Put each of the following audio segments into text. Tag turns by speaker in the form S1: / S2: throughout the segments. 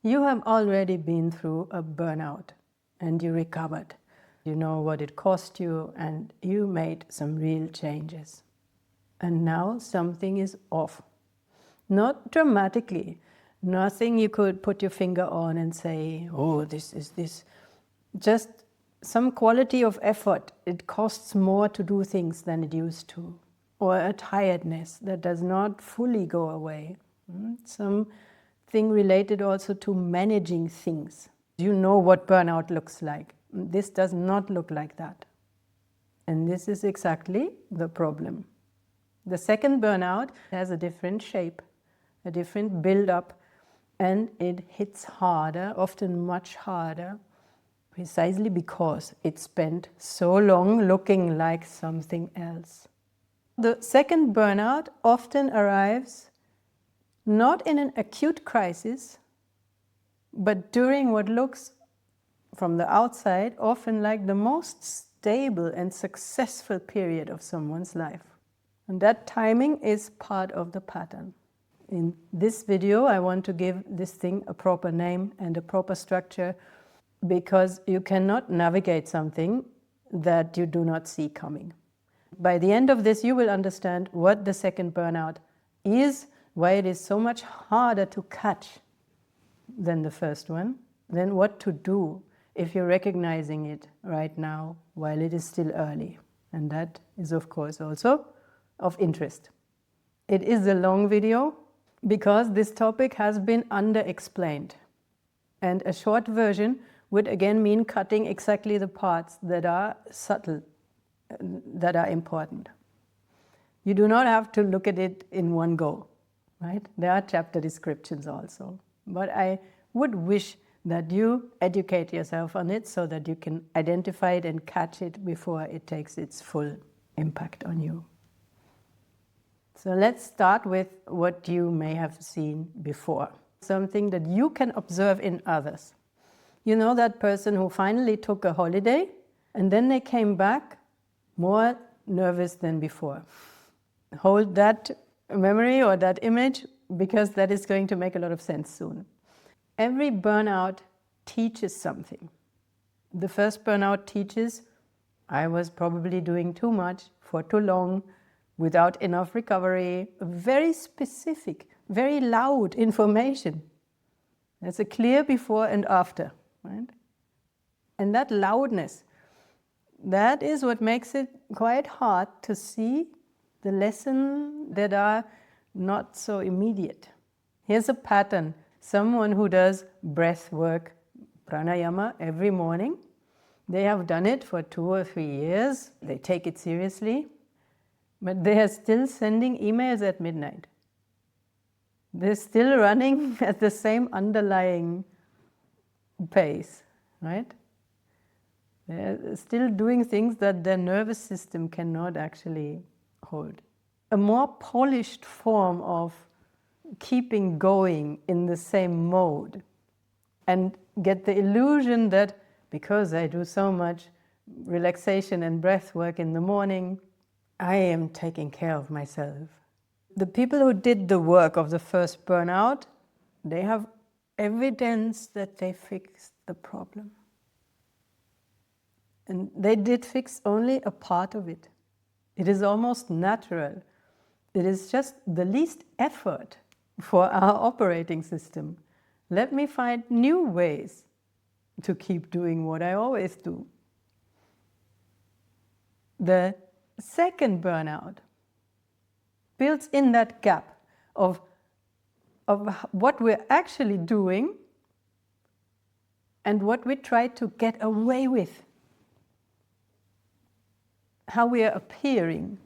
S1: You have already been through a burnout and you recovered. You know what it cost you and you made some real changes. And now something is off. Not dramatically, nothing you could put your finger on and say, oh, this is this. Just some quality of effort. It costs more to do things than it used to. Or a tiredness that does not fully go away. Something related also to managing things. You know what burnout looks like. This does not look like that. And this is exactly the problem. The second burnout has a different shape, a different build-up, and it hits harder, often much harder, precisely because it spent so long looking like something else. The second burnout often arrives not in an acute crisis, but during what looks from the outside often like the most stable and successful period of someone's life. And that timing is part of the pattern. In this video, I want to give this thing a proper name and a proper structure, because you cannot navigate something that you do not see coming. By the end of this, you will understand what the second burnout is, why it is so much harder to catch than the first one, then what to do if you're recognizing it right now while it is still early. And that is, of course, also of interest. It is a long video because this topic has been under-explained. And a short version would again mean cutting exactly the parts that are subtle, that are important. You do not have to look at it in one go, right? There are chapter descriptions also. But I would wish that you educate yourself on it so that you can identify it and catch it before it takes its full impact on you. So let's start with what you may have seen before. Something that you can observe in others. You know that person who finally took a holiday and then they came back more nervous than before. Hold that memory or that image, because that is going to make a lot of sense soon. Every burnout teaches something. The first burnout teaches, I was probably doing too much for too long, without enough recovery, very specific, very loud information. There's a clear before and after, right? And that loudness, that is what makes it quite hard to see the lessons that are not so immediate. Here's a pattern. Someone who does breath work, pranayama, every morning. They have done it for 2 or 3 years. They take it seriously. But they are still sending emails at midnight. They're still running at the same underlying pace, right? They're still doing things that their nervous system cannot actually hold. A more polished form of keeping going in the same mode, and get the illusion that because I do so much relaxation and breath work in the morning, I am taking care of myself. The people who did the work of the first burnout, they have evidence that they fixed the problem. And they did fix only a part of it. It is almost natural. It is just the least effort for our operating system. Let me find new ways to keep doing what I always do. The second burnout builds in that gap of what we're actually doing and what we try to get away with. How we are appearing.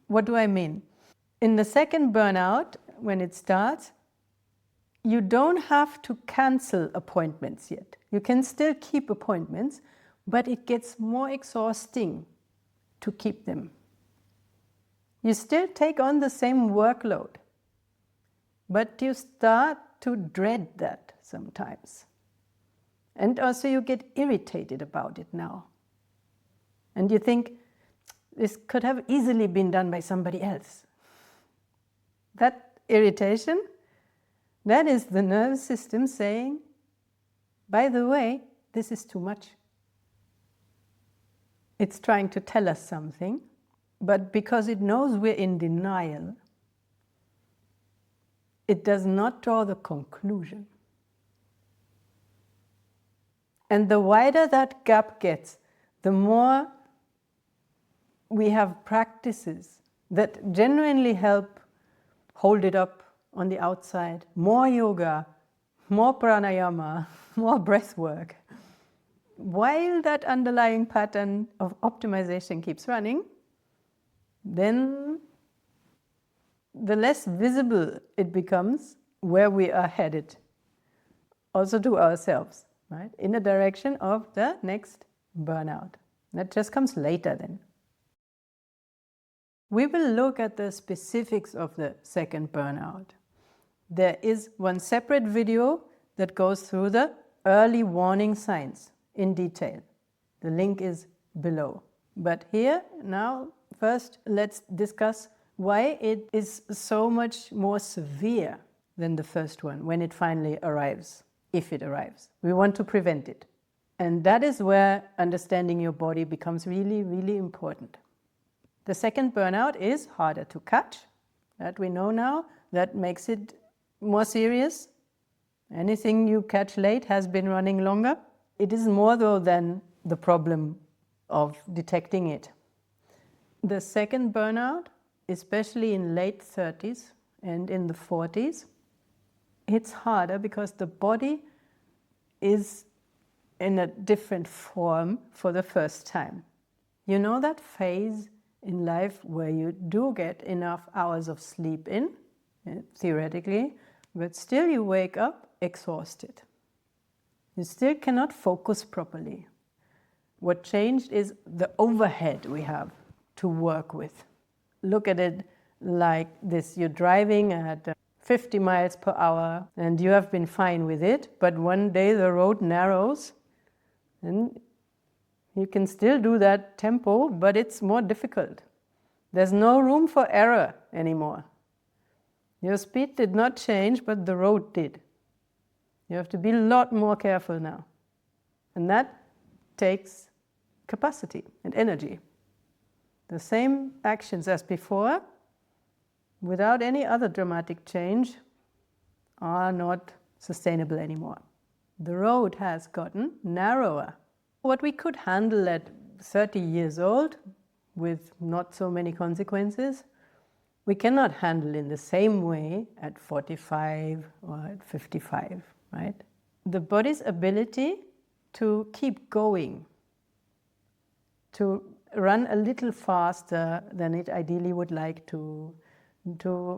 S1: What do I mean? In the second burnout, when it starts, you don't have to cancel appointments yet. You can still keep appointments, but it gets more exhausting to keep them. You still take on the same workload, but you start to dread that sometimes. And also you get irritated about it now. And you think, this could have easily been done by somebody else. That irritation That is the nervous system saying, by the way, this is too much. It's trying to tell us something, but because it knows we're in denial, it does not draw the conclusion. And the wider that gap gets, the more we have practices that genuinely help hold it up on the outside. More yoga, more pranayama, more breath work. While that underlying pattern of optimization keeps running, then the less visible it becomes where we are headed, also to ourselves, right? In the direction of the next burnout. That just comes later then. We will look at the specifics of the second burnout. There is one separate video that goes through the early warning signs in detail. The link is below. But here, now, first let's discuss why it is so much more severe than the first one when it finally arrives, if it arrives. We want to prevent it. And that is where understanding your body becomes really, really important. The second burnout is harder to catch. That we know now. That makes it more serious. Anything you catch late has been running longer. It is more though than the problem of detecting it. The second burnout, especially in late 30s and in the 40s, it's harder because the body is in a different form for the first time. You know that phase in life where you do get enough hours of sleep in, theoretically, but still you wake up exhausted. You still cannot focus properly. What changed is the overhead we have to work with. Look at it like this. You're driving at 50 miles per hour and you have been fine with it, but one day the road narrows and you can still do that tempo, but it's more difficult. There's no room for error anymore. Your speed did not change, but the road did. You have to be a lot more careful now. And that takes capacity and energy. The same actions as before, without any other dramatic change, are not sustainable anymore. The road has gotten narrower. What we could handle at 30 years old, with not so many consequences, we cannot handle in the same way at 45 or at 55, right? The body's ability to keep going, to run a little faster than it ideally would like to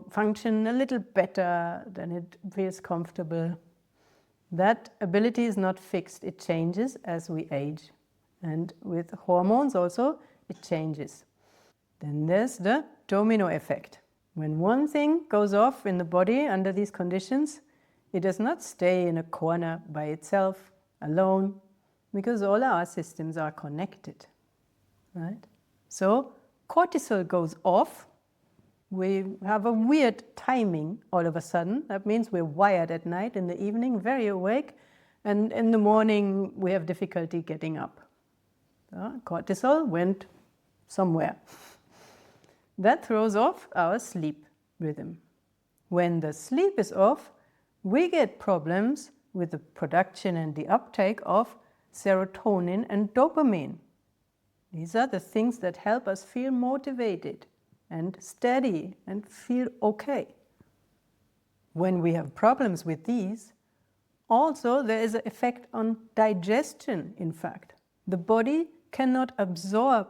S1: function a little better than it feels comfortable. That ability is not fixed. It changes as we age. And with hormones also, it changes. Then there's the domino effect. When one thing goes off in the body under these conditions, it does not stay in a corner by itself, alone, because all our systems are connected, right? So cortisol goes off. We have a weird timing all of a sudden. That means we're wired at night, in the evening, very awake, and in the morning we have difficulty getting up. Cortisol went somewhere. That throws off our sleep rhythm. When the sleep is off, we get problems with the production and the uptake of serotonin and dopamine. These are the things that help us feel motivated and steady and feel okay. When we have problems with these, also there is an effect on digestion, in fact. The body cannot absorb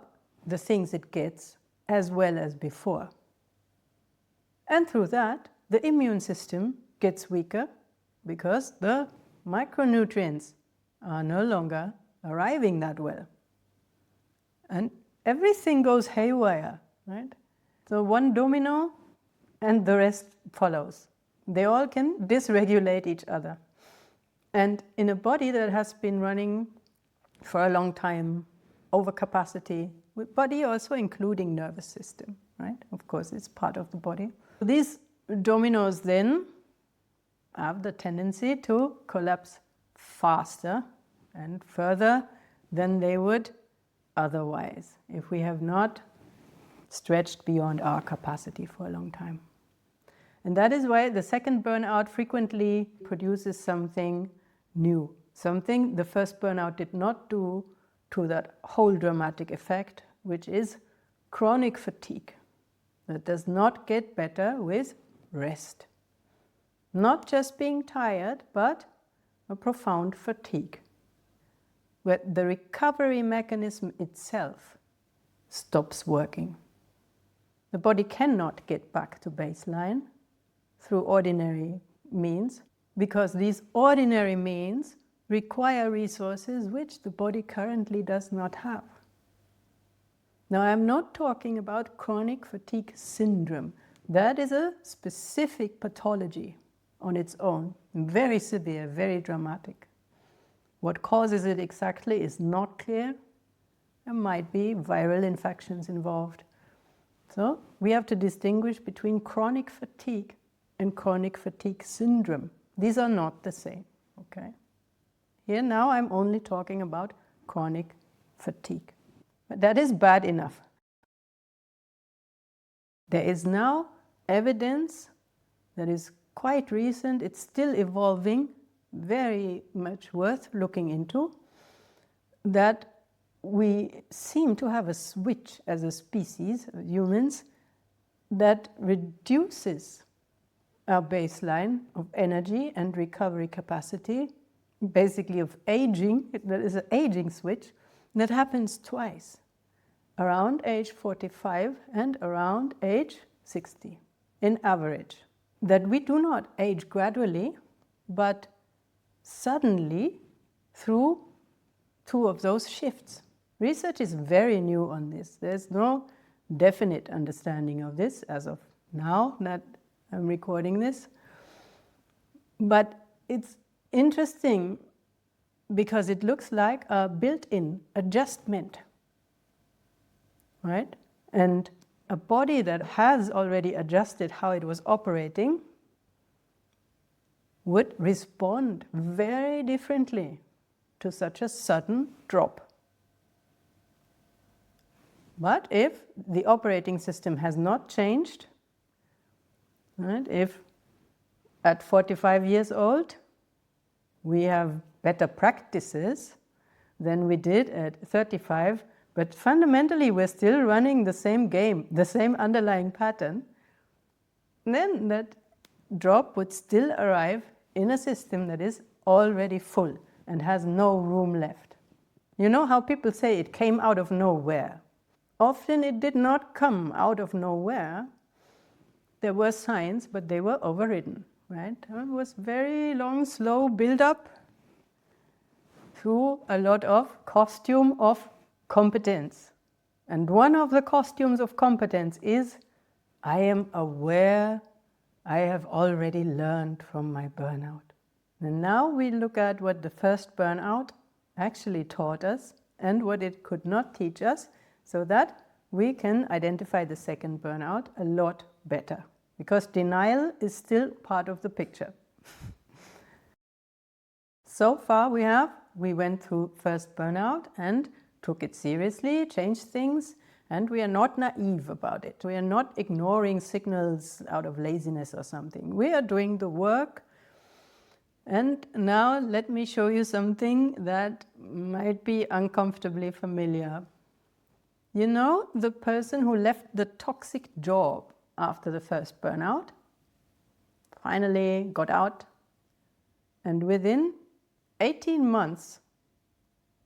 S1: the things it gets as well as before. And through that, the immune system gets weaker because the micronutrients are no longer arriving that well. And everything goes haywire, right? So one domino and the rest follows. They all can dysregulate each other. And in a body that has been running for a long time, overcapacity, with body also including nervous system, right? Of course, it's part of the body. These dominoes then have the tendency to collapse faster and further than they would otherwise if we have not stretched beyond our capacity for a long time. And that is why the second burnout frequently produces something new, something the first burnout did not do to that whole dramatic effect, which is chronic fatigue that does not get better with rest. Not just being tired, but a profound fatigue, where the recovery mechanism itself stops working. The body cannot get back to baseline through ordinary means, because these ordinary means require resources which the body currently does not have. Now, I'm not talking about chronic fatigue syndrome. That is a specific pathology on its own, very severe, very dramatic. What causes it exactly is not clear. There might be viral infections involved. So we have to distinguish between chronic fatigue and chronic fatigue syndrome. These are not the same, okay? Here now I'm only talking about chronic fatigue. But that is bad enough. There is now evidence that is quite recent, it's still evolving, very much worth looking into, that we seem to have a switch as a species, humans, that reduces our baseline of energy and recovery capacity, basically of aging. There is an aging switch that happens twice, around age 45 and around age 60, in average. That we do not age gradually, but suddenly through two of those shifts. Research is very new on this. There's no definite understanding of this as of now that I'm recording this. But it's interesting because it looks like a built-in adjustment, right? And a body that has already adjusted how it was operating would respond very differently to such a sudden drop. But if the operating system has not changed, right, if at 45 years old we have better practices than we did at 35, but fundamentally we're still running the same game, the same underlying pattern, then that drop would still arrive in a system that is already full and has no room left. You know how people say it came out of nowhere? Often it did not come out of nowhere. There were signs, but they were overridden, right? It was very long, slow build-up through a lot of costume of competence. And one of the costumes of competence is, I am aware I have already learned from my burnout. And now we look at what the first burnout actually taught us and what it could not teach us, so that we can identify the second burnout a lot better. Because denial is still part of the picture. So far we went through first burnout and took it seriously, changed things, and we are not naive about it. We are not ignoring signals out of laziness or something. We are doing the work. And now let me show you something that might be uncomfortably familiar. You know, the person who left the toxic job after the first burnout finally got out, and within 18 months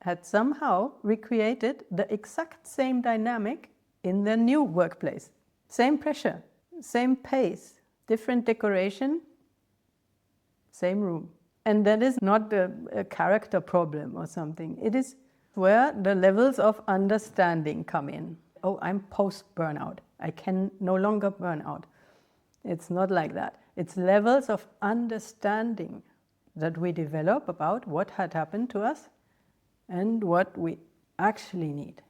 S1: had somehow recreated the exact same dynamic in their new workplace. Same pressure, same pace, different decoration, same room. And that is not a character problem or something. It is where the levels of understanding come in. Oh, I'm post-burnout. I can no longer burn out. It's not like that. It's levels of understanding that we develop about what had happened to us and what we actually need.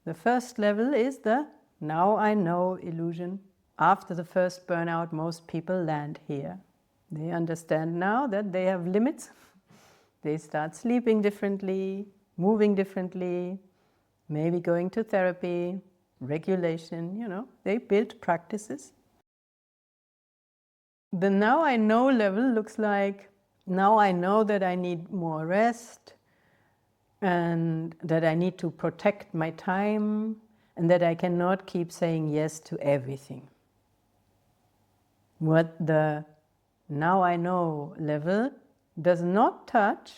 S1: The first level is the now I know illusion. After the first burnout, most people land here. They understand now that they have limits. They start sleeping differently, moving differently, maybe going to therapy, regulation, they build practices. The now I know level looks like, now I know that I need more rest and that I need to protect my time and that I cannot keep saying yes to everything. What the now I know level does not touch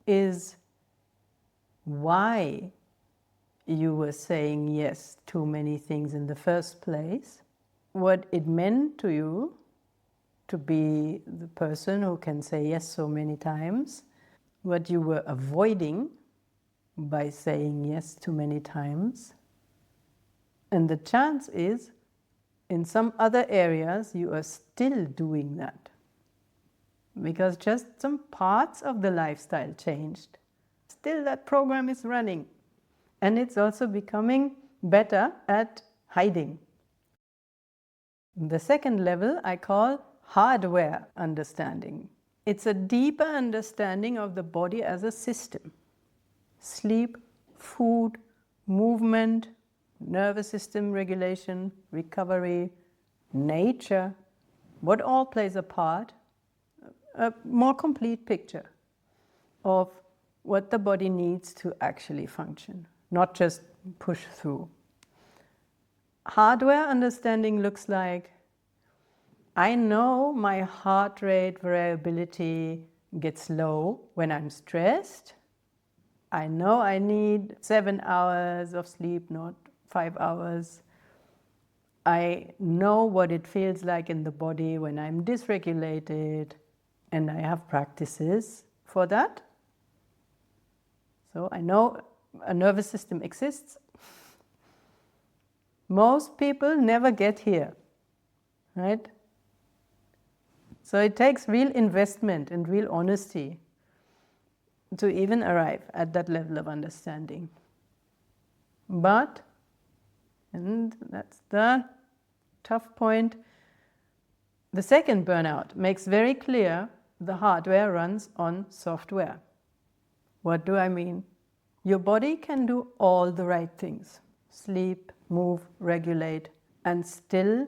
S1: is why you were saying yes to many things in the first place, what it meant to you to be the person who can say yes so many times, what you were avoiding by saying yes too many times. And the chance is, in some other areas, you are still doing that. Because just some parts of the lifestyle changed. Still that program is running. And it's also becoming better at hiding. The second level I call hardware understanding. It's a deeper understanding of the body as a system. Sleep, food, movement, nervous system regulation, recovery, nature, what all plays a part, a more complete picture of what the body needs to actually function, not just push through. Hardware understanding looks like, I know my heart rate variability gets low when I'm stressed. I know I need 7 hours of sleep, not 5 hours. I know what it feels like in the body when I'm dysregulated, and I have practices for that. So I know a nervous system exists. Most people never get here, right? So it takes real investment and real honesty to even arrive at that level of understanding. But, and that's the tough point, the second burnout makes very clear the hardware runs on software. What do I mean? Your body can do all the right things, sleep, move, regulate, and still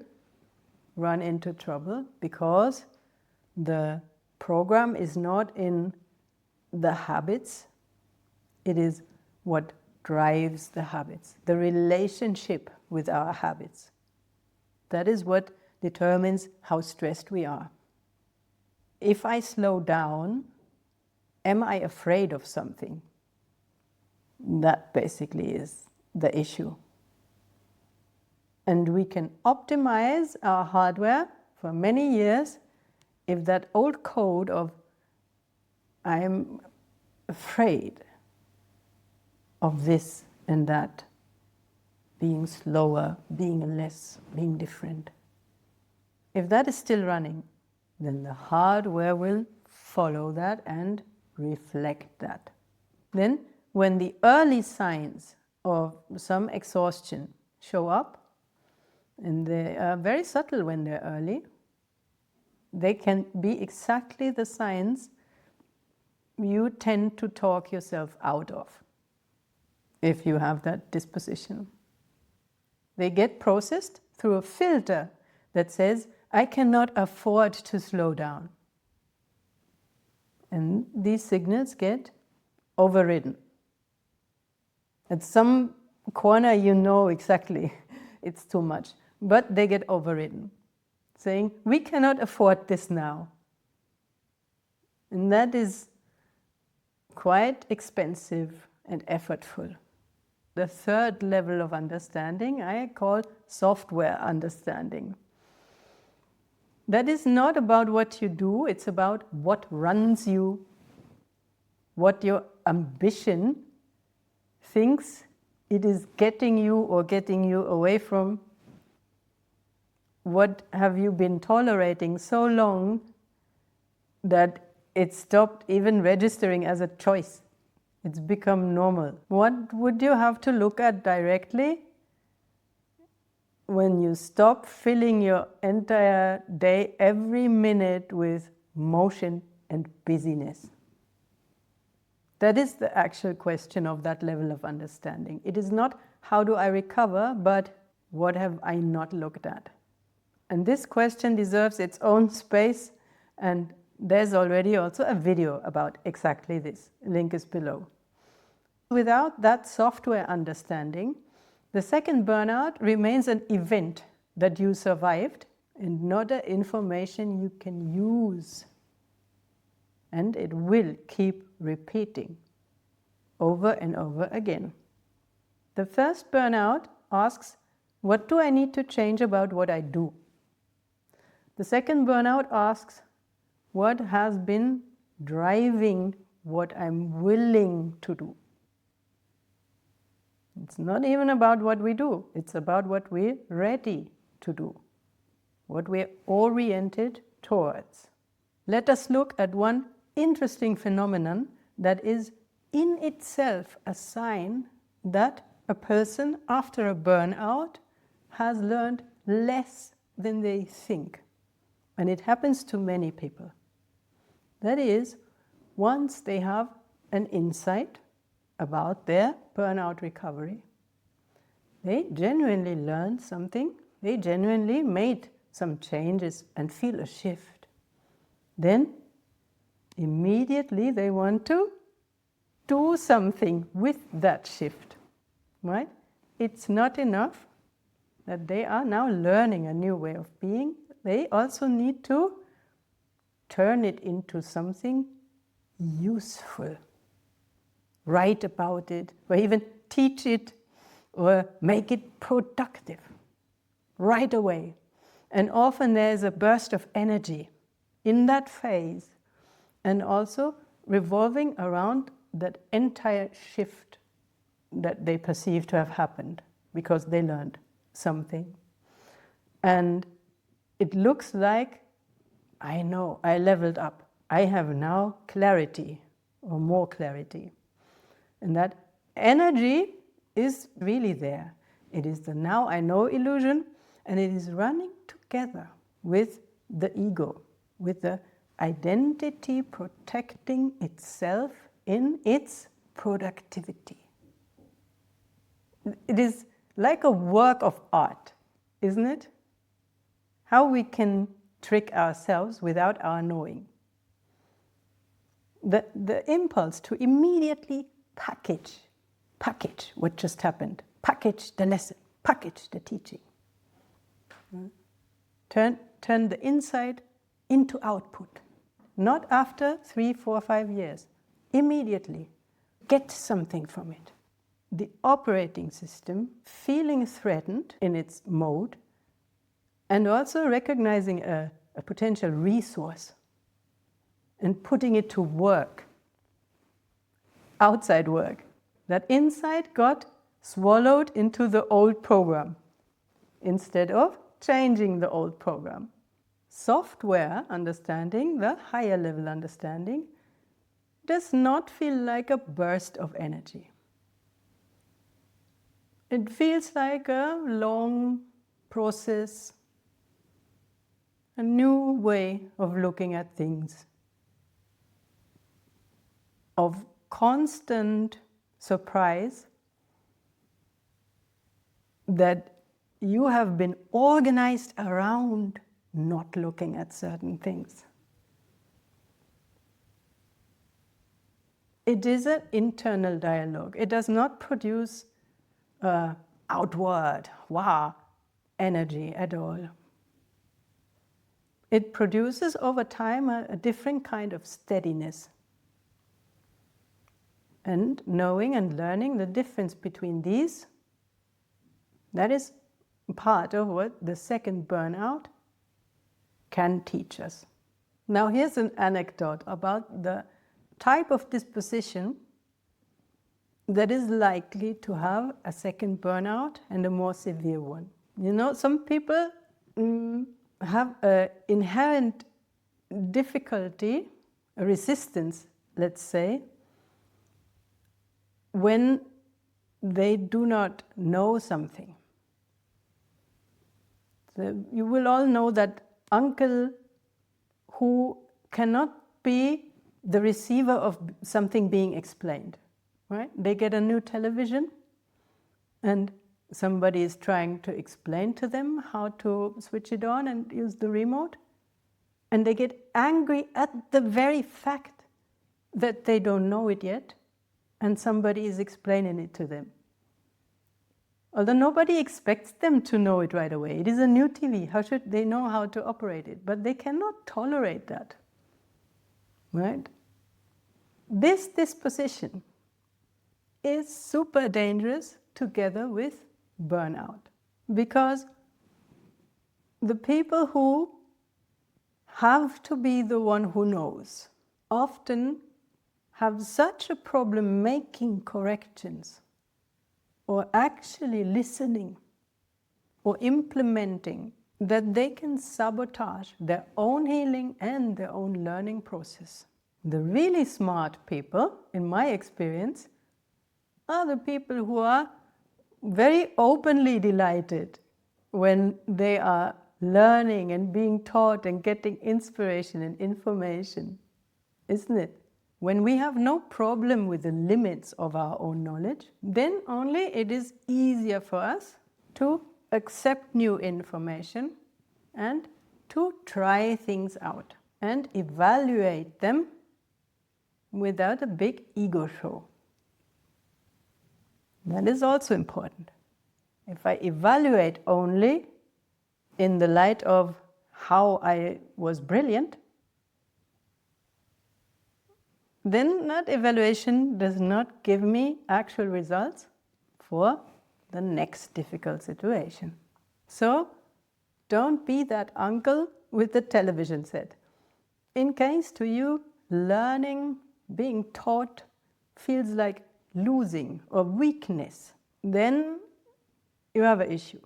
S1: run into trouble because the program is not in the habits, it is what drives the habits, the relationship with our habits. That is what determines how stressed we are. If I slow down, am I afraid of something? That basically is the issue. And we can optimize our hardware for many years if that old code of I am afraid of this and that, being slower, being less, being different. If that is still running, then the hardware will follow that and reflect that. Then, when the early signs of some exhaustion show up, and they are very subtle when they're early, they can be exactly the signs you tend to talk yourself out of, if you have that disposition. They get processed through a filter that says, I cannot afford to slow down. And these signals get overridden. At some corner you know exactly it's too much, but they get overridden, saying, we cannot afford this now. And that is quite expensive and effortful. The third level of understanding I call software understanding. That is not about what you do, it's about what runs you, what your ambition thinks it is getting you or getting you away from. What have you been tolerating so long that it stopped even registering as a choice? It's become normal. What would you have to look at directly when you stop filling your entire day, every minute, with motion and busyness. That is the actual question of that level of understanding. It is not how do I recover, but what have I not looked at? And this question deserves its own space, and there's already also a video about exactly this. Link is below. Without that software understanding, the second burnout remains an event that you survived and not an information you can use. And it will keep repeating over and over again. The first burnout asks, what do I need to change about what I do? The second burnout asks, what has been driving what I'm willing to do? It's not even about what we do, it's about what we're ready to do, what we're oriented towards. Let us look at one interesting phenomenon that is in itself a sign that a person after a burnout has learned less than they think. And it happens to many people. That is, once they have an insight about their burnout recovery, they genuinely learned something, they genuinely made some changes and feel a shift. Then immediately they want to do something with that shift, right? It's not enough that they are now learning a new way of being. They also need to turn it into something useful. Write about it, or even teach it, or make it productive right away. And often there's a burst of energy in that phase, and also revolving around that entire shift that they perceive to have happened because they learned something. And it looks like, I know, I leveled up. I have now clarity, or more clarity. And that energy is really there. It is the now I know illusion, and it is running together with the ego, with the identity protecting itself in its productivity. It is like a work of art, isn't it? How we can trick ourselves without our knowing. The impulse to immediately package what just happened, package the lesson, package the teaching. Turn the insight into output. Not after 3, 4, 5 years. Immediately. Get something from it. The operating system feeling threatened in its mode, and also recognizing a potential resource and putting it to work, outside work. That insight got swallowed into the old program instead of changing the old program. Software understanding, the higher level understanding, does not feel like a burst of energy. It feels like a long process, a new way of looking at things, of constant surprise that you have been organized around not looking at certain things. It is an internal dialogue. It does not produce outward, wow, energy at all. It produces over time a different kind of steadiness. And knowing and learning the difference between these, that is part of what the second burnout can teach us. Now here's an anecdote about the type of disposition that is likely to have a second burnout and a more severe one. You know, some people have an inherent difficulty, a resistance, let's say, when they do not know something. So you will all know that uncle who cannot be the receiver of something being explained, right? They get a new television and somebody is trying to explain to them how to switch it on and use the remote, and they get angry at the very fact that they don't know it yet and somebody is explaining it to them. Although nobody expects them to know it right away. It is a new TV. How should they know how to operate it? But they cannot tolerate that, right? This disposition is super dangerous together with burnout, because the people who have to be the one who knows often have such a problem making corrections or actually listening or implementing that they can sabotage their own healing and their own learning process. The really smart people, in my experience, are the people who are very openly delighted when they are learning and being taught and getting inspiration and information, isn't it? When we have no problem with the limits of our own knowledge, then only it is easier for us to accept new information and to try things out and evaluate them without a big ego show. That is also important. If I evaluate only in the light of how I was brilliant, then that evaluation does not give me actual results for the next difficult situation. So don't be that uncle with the television set. In case to you, learning, being taught feels like losing or weakness, then you have an issue.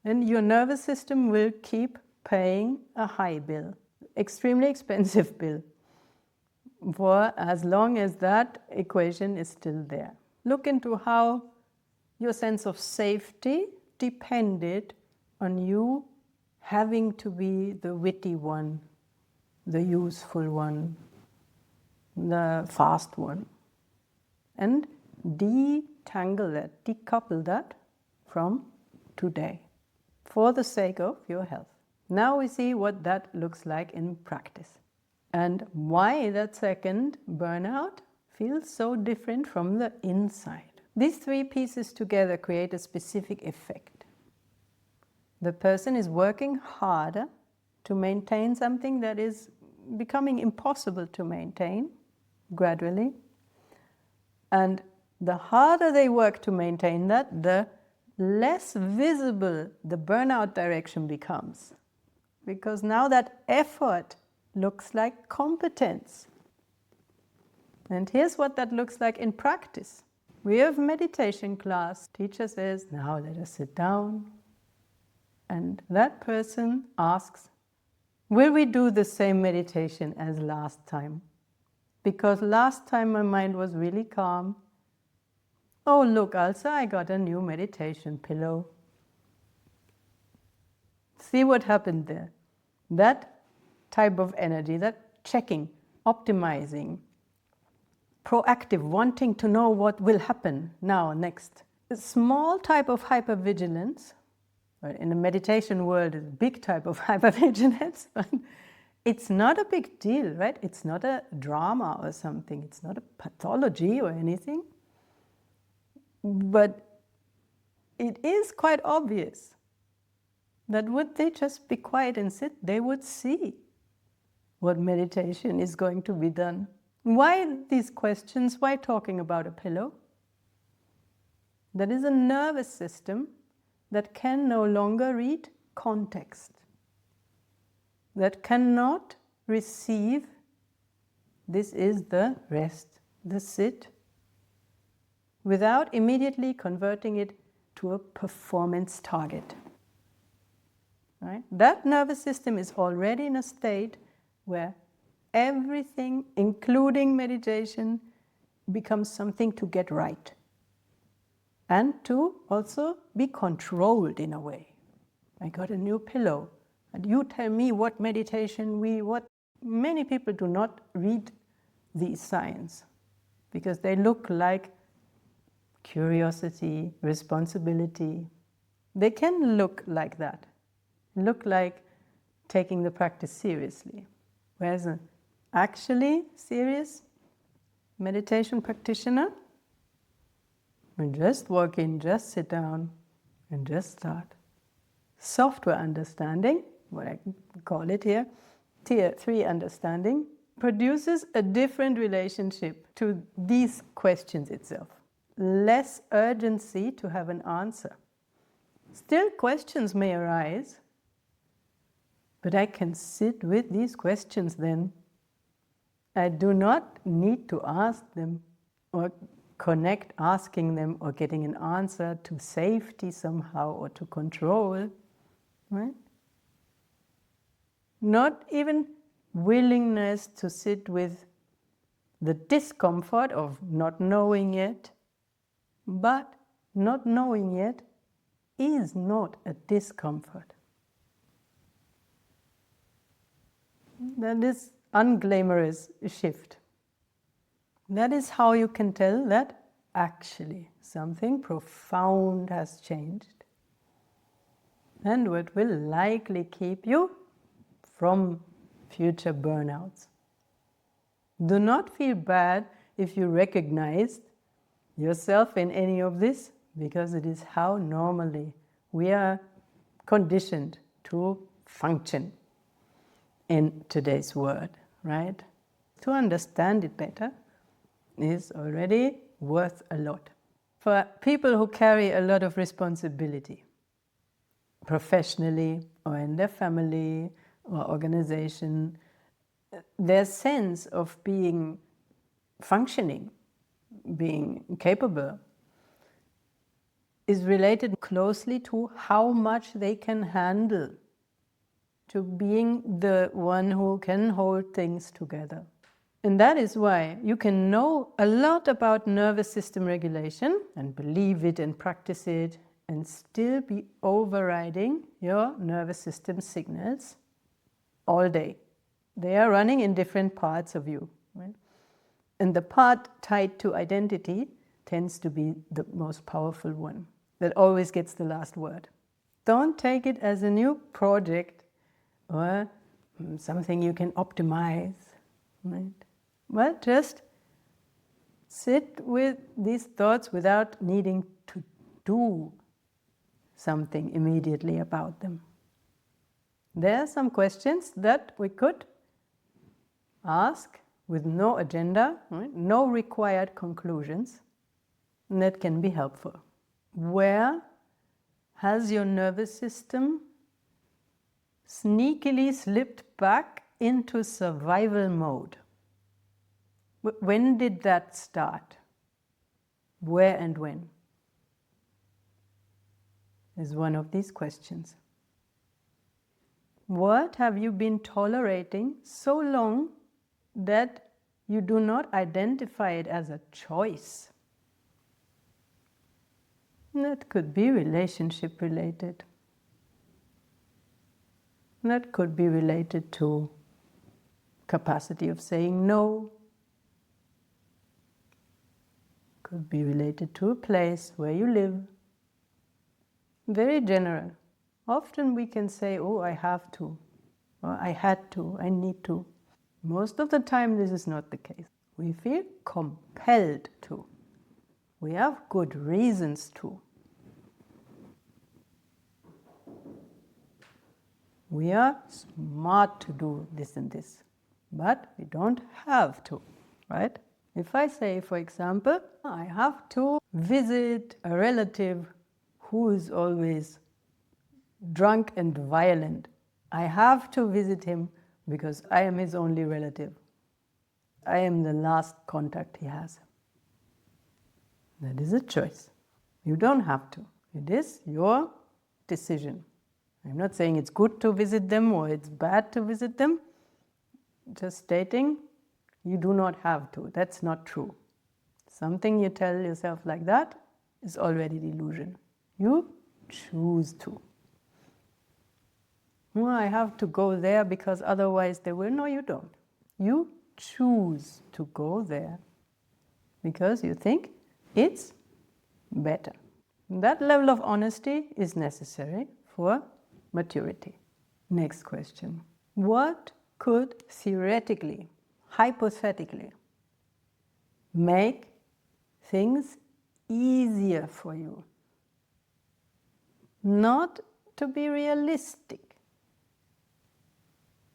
S1: Then your nervous system will keep paying a high bill, extremely expensive bill, for as long as that equation is still there. Look into how your sense of safety depended on you having to be the witty one, the useful one, the fast one. And detangle that, decouple that from today for the sake of your health. Now we see what that looks like in practice and why that second burnout feels so different from the inside. These three pieces together create a specific effect. The person is working harder to maintain something that is becoming impossible to maintain gradually. And the harder they work to maintain that, the less visible the burnout direction becomes. Because now that effort looks like competence. And here's what that looks like in practice. We have meditation class. Teacher says, now let us sit down. And that person asks, will we do the same meditation as last time? Because last time my mind was really calm. Oh, look, Elsa, I got a new meditation pillow. See what happened there. That type of energy, that checking, optimizing, proactive, wanting to know what will happen now, next. A small type of hypervigilance, in the meditation world, a big type of hypervigilance, but it's not a big deal, right? It's not a drama or something. It's not a pathology or anything. But it is quite obvious that would they just be quiet and sit, they would see what meditation is going to be done. Why these questions? Why talking about a pillow? That is a nervous system that can no longer read context, that cannot receive, this is the rest, the sit, without immediately converting it to a performance target. Right? That nervous system is already in a state where everything, including meditation, becomes something to get right and to also be controlled in a way. I got a new pillow, and you tell me what meditation what many people do not read these signs because they look like curiosity, responsibility. They can look like that, look like taking the practice seriously. Whereas an actually serious meditation practitioner will just walk in, just sit down, and just start. Software understanding, what I call it here, Tier 3 understanding, produces a different relationship to these questions itself. Less urgency to have an answer. Still, questions may arise, but I can sit with these questions then. I do not need to ask them or connect asking them or getting an answer to safety somehow or to control, right? Not even willingness to sit with the discomfort of not knowing yet, but not knowing yet is not a discomfort. That is unglamorous shift. That is how you can tell that actually something profound has changed, and what will likely keep you from future burnouts. Do not feel bad if you recognize yourself in any of this, because it is how normally we are conditioned to function in today's world, right? To understand it better is already worth a lot. For people who carry a lot of responsibility, professionally or in their family or organization, their sense of being functioning, being capable, is related closely to how much they can handle, to being the one who can hold things together. And that is why you can know a lot about nervous system regulation and believe it and practice it and still be overriding your nervous system signals all day. They are running in different parts of you, right? And the part tied to identity tends to be the most powerful one, that always gets the last word. Don't take it as a new project or something you can optimize, right? Well, just sit with these thoughts without needing to do something immediately about them. There are some questions that we could ask with no agenda, right? No required conclusions, and that can be helpful. Where has your nervous system sneakily slipped back into survival mode? When did that start? Where and when? Is one of these questions. What have you been tolerating so long that you do not identify it as a choice? That could be relationship related. That could be related to capacity of saying no. Could be related to a place where you live. Very general. Often we can say, oh, I have to, or I had to, I need to. Most of the time this is not the case. We feel compelled to. We have good reasons to. We are smart to do this and this, but we don't have to, right? If I say, for example, I have to visit a relative who is always drunk and violent. I have to visit him because I am his only relative. I am the last contact he has. That is a choice. You don't have to. It is your decision. I'm not saying it's good to visit them or it's bad to visit them. Just stating you do not have to. That's not true. Something you tell yourself like that is already delusion. You choose to. Well, I have to go there because otherwise they will. No, you don't. You choose to go there because you think it's better. That level of honesty is necessary for maturity. Next question. What could theoretically, hypothetically, make things easier for you? Not to be realistic,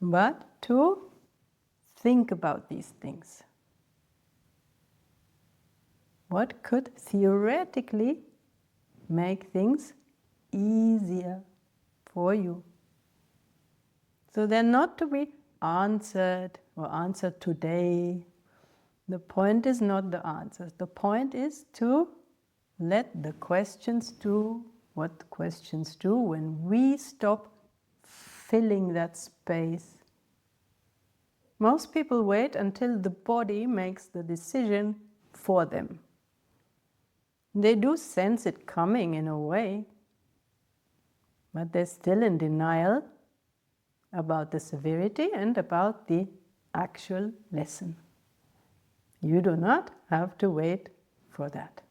S1: but to think about these things. What could theoretically make things easier for you? So they're not to be answered or answered today. The point is not the answers. The point is to let the questions do what the questions do when we stop filling that space. Most people wait until the body makes the decision for them. They do sense it coming in a way, but they're still in denial about the severity and about the actual lesson. You do not have to wait for that.